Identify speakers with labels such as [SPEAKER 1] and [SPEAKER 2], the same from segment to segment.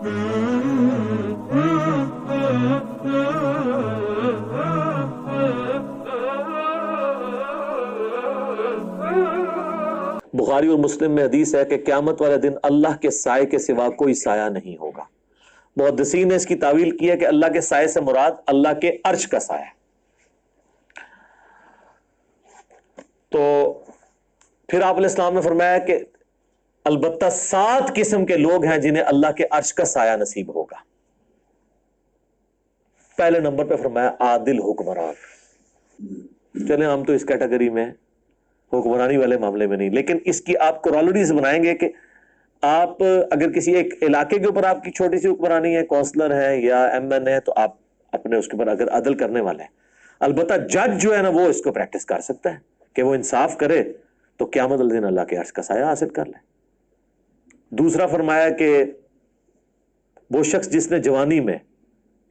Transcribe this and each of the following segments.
[SPEAKER 1] بخاری اور مسلم میں حدیث ہے کہ قیامت والے دن اللہ کے سائے کے سوا کوئی سایہ نہیں ہوگا۔ محدثین نے اس کی تعویل کی ہے کہ اللہ کے سائے سے مراد اللہ کے عرش کا سایہ۔ تو پھر آپ علیہ السلام نے فرمایا کہ البتہ 7 قسم کے لوگ ہیں جنہیں اللہ کے عرش کا سایہ نصیب ہوگا۔ پہلے نمبر پہ فرمایا عادل حکمران۔ چلیں ہم تو اس کیٹیگری میں حکمرانی والے معاملے میں نہیں، لیکن اس کی آپ کورالریز بنائیں گے کہ آپ اگر کسی ایک علاقے کے اوپر آپ کی چھوٹی سی حکمرانی ہے، کونسلر ہے یا ایم این ہے، تو آپ اپنے اس کے اوپر اگر عدل کرنے والے ہیں، البتہ جج جو ہے نا وہ اس کو پریکٹس کر سکتا ہے کہ وہ انصاف کرے تو قیامت والے دن اللہ کے عرش کا سایہ حاصل کر لے۔ دوسرا فرمایا کہ وہ شخص جس نے جوانی میں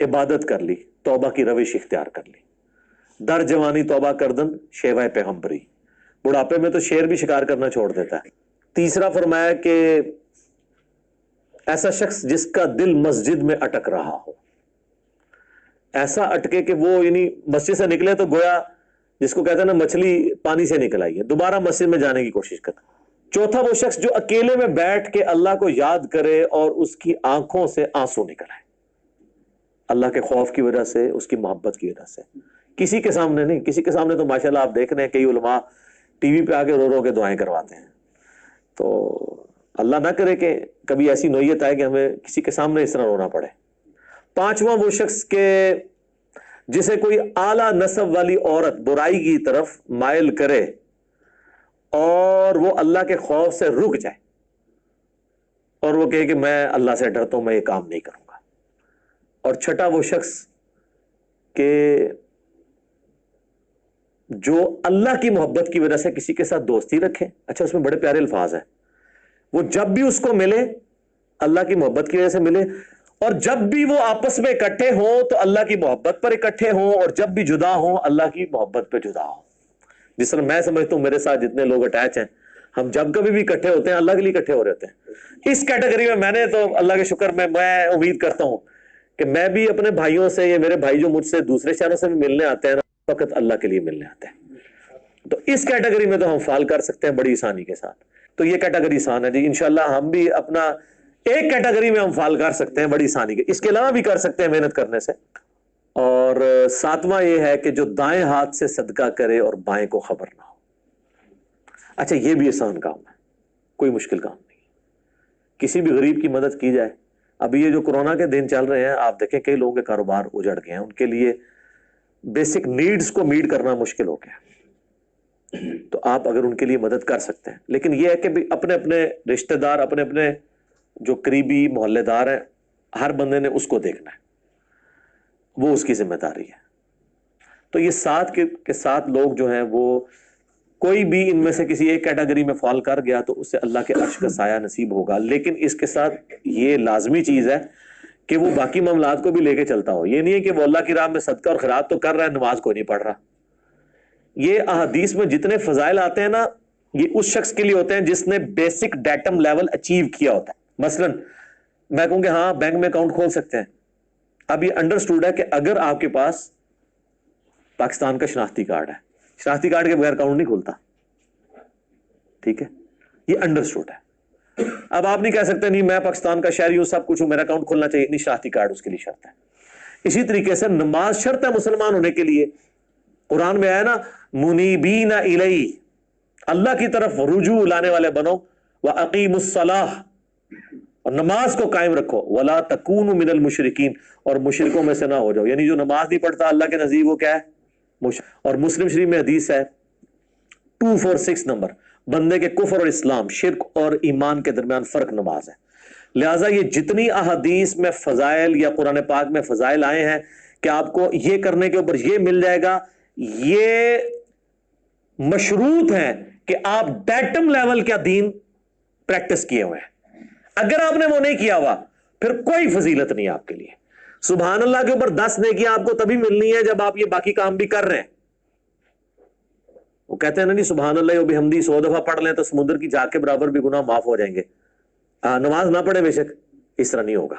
[SPEAKER 1] عبادت کر لی، توبہ کی روش اختیار کر لی، در جوانی توبہ کردن شیوہ پیغمبری، بڑھاپے میں تو شیر بھی شکار کرنا چھوڑ دیتا ہے۔ تیسرا فرمایا کہ ایسا شخص جس کا دل مسجد میں اٹک رہا ہو، ایسا اٹکے کہ وہ یعنی مسجد سے نکلے تو گویا جس کو کہتے ہیں نا مچھلی پانی سے نکل آئی ہے، دوبارہ مسجد میں جانے کی کوشش کرتا۔ چوتھا وہ شخص جو اکیلے میں بیٹھ کے اللہ کو یاد کرے اور اس کی آنکھوں سے آنسو نکل آئے، اللہ کے خوف کی وجہ سے، اس کی محبت کی وجہ سے، کسی کے سامنے نہیں۔ کسی کے سامنے تو ماشاءاللہ آپ دیکھ رہے ہیں کئی علماء ٹی وی پہ آ کے رو رو کے دعائیں کرواتے ہیں، تو اللہ نہ کرے کہ کبھی ایسی نوعیت آئے کہ ہمیں کسی کے سامنے اس طرح رونا پڑے۔ پانچواں وہ شخص کے جسے کوئی اعلیٰ نسب والی عورت برائی کی طرف مائل کرے اور وہ اللہ کے خوف سے رک جائے اور وہ کہے کہ میں اللہ سے ڈرتا ہوں، میں یہ کام نہیں کروں گا۔ اور چھٹا وہ شخص کہ جو اللہ کی محبت کی وجہ سے کسی کے ساتھ دوستی رکھے۔ اچھا اس میں بڑے پیارے الفاظ ہیں، وہ جب بھی اس کو ملے اللہ کی محبت کی وجہ سے ملے، اور جب بھی وہ آپس میں اکٹھے ہوں تو اللہ کی محبت پر اکٹھے ہوں، اور جب بھی جدا ہوں اللہ کی محبت پہ جدا ہوں۔ جس طرح میں سمجھتا ہوں میرے ساتھ جتنے لوگ اٹیچ ہیں، ہم جب کبھی بھی اکٹھے ہوتے ہیں اللہ کے لیے اکٹھے ہو رہتے ہیں۔ اس کیٹیگری میں نے تو اللہ کے شکر میں امید کرتا ہوں کہ میں بھی اپنے بھائیوں سے، یا میرے بھائی جو مجھ سے دوسرے شہروں سے بھی ملنے آتے ہیں نا، فقط اللہ کے لیے ملنے آتے ہیں۔ تو اس کیٹیگری میں تو ہم فال کر سکتے ہیں بڑی آسانی کے ساتھ۔ تو یہ کیٹیگری آسان ہے جی، انشاءاللہ ہم بھی اپنا ایک کیٹیگری میں ہم فال کر سکتے ہیں بڑی آسانی کے، اس کے علاوہ بھی کر سکتے ہیں محنت کرنے سے۔ اور ساتواں یہ ہے کہ جو دائیں ہاتھ سے صدقہ کرے اور بائیں کو خبر نہ ہو۔ اچھا یہ بھی آسان کام ہے، کوئی مشکل کام نہیں، کسی بھی غریب کی مدد کی جائے۔ ابھی یہ جو کورونا کے دن چل رہے ہیں، آپ دیکھیں کئی لوگوں کے کاروبار اجڑ گئے ہیں، ان کے لیے بیسک نیڈز کو میٹ کرنا مشکل ہو گیا، تو آپ اگر ان کے لیے مدد کر سکتے ہیں۔ لیکن یہ ہے کہ اپنے اپنے رشتہ دار، اپنے اپنے جو قریبی محلے دار ہیں، ہر بندے نے اس کو دیکھنا ہے، وہ اس کی ذمہ داری ہے۔ تو یہ 7 کے 7 لوگ جو ہیں، وہ کوئی بھی ان میں سے کسی ایک کیٹیگری میں فال کر گیا تو اس سے اللہ کے عرش کا سایہ نصیب ہوگا۔ لیکن اس کے ساتھ یہ لازمی چیز ہے کہ وہ باقی معاملات کو بھی لے کے چلتا ہو۔ یہ نہیں ہے کہ وہ اللہ کی راہ میں صدقہ اور خیرات تو کر رہا ہے، نماز کوئی نہیں پڑھ رہا۔ یہ احادیث میں جتنے فضائل آتے ہیں نا، یہ اس شخص کے لیے ہوتے ہیں جس نے بیسک ڈیٹم لیول اچیو کیا ہوتا ہے۔ مثلا میں کہوں کہ ہاں بینک میں اکاؤنٹ کھول سکتے ہیں، اب یہ انڈرسٹوڈ ہے کہ اگر آپ کے پاس پاکستان کا شناختی کارڈ ہے، شناختی کارڈ کے بغیر اکاؤنٹ نہیں کھولتا، ٹھیک ہے، یہ انڈرسٹوڈ ہے۔ اب آپ نہیں کہہ سکتے نہیں میں پاکستان کا شہری ہوں، سب کچھ ہوں، میرا اکاؤنٹ کھولنا چاہیے، نہیں، شناختی کارڈ اس کے لیے شرط ہے۔ اسی طریقے سے نماز شرط ہے مسلمان ہونے کے لیے۔ قرآن میں آیا نا منیبین الیہ، اللہ کی طرف رجوع لانے والے بنو، وَأَقِیمُوا الصَّلَاةَ، اور نماز کو قائم رکھو، وَلَا تَكُونُوا مِنَ الْمُشْرِكِينَ، اور مشرکوں میں سے نہ ہو جاؤ۔ یعنی جو نماز نہیں پڑھتا اللہ کے نزدیک وہ کیا ہے؟ اور مسلم شریف میں حدیث ہے 246 نمبر، بندے کے کفر اور اسلام، شرک اور ایمان کے درمیان فرق نماز ہے۔ لہٰذا یہ جتنی احادیث میں فضائل یا قرآن پاک میں فضائل آئے ہیں کہ آپ کو یہ کرنے کے اوپر یہ مل جائے گا، یہ مشروط ہے کہ آپ ڈیٹم لیول کا دین پریکٹس کیے ہوئے ہیں۔ اگر آپ نے وہ نہیں کیا ہوا پھر کوئی فضیلت نہیں آپ کے لیے۔ سبحان اللہ کے اوپر 10 نیکیاں آپ کو تبھی ملنی ہے جب آپ یہ باقی کام بھی کر رہے ہیں۔ وہ کہتے ہیں نا نہیں سبحان اللہ و بحمدہ 100 دفعہ پڑھ لیں تو سمندر کی جھاگ کے برابر بھی گناہ معاف ہو جائیں گے۔ نماز نہ پڑھے بے شک، اس طرح نہیں ہوگا۔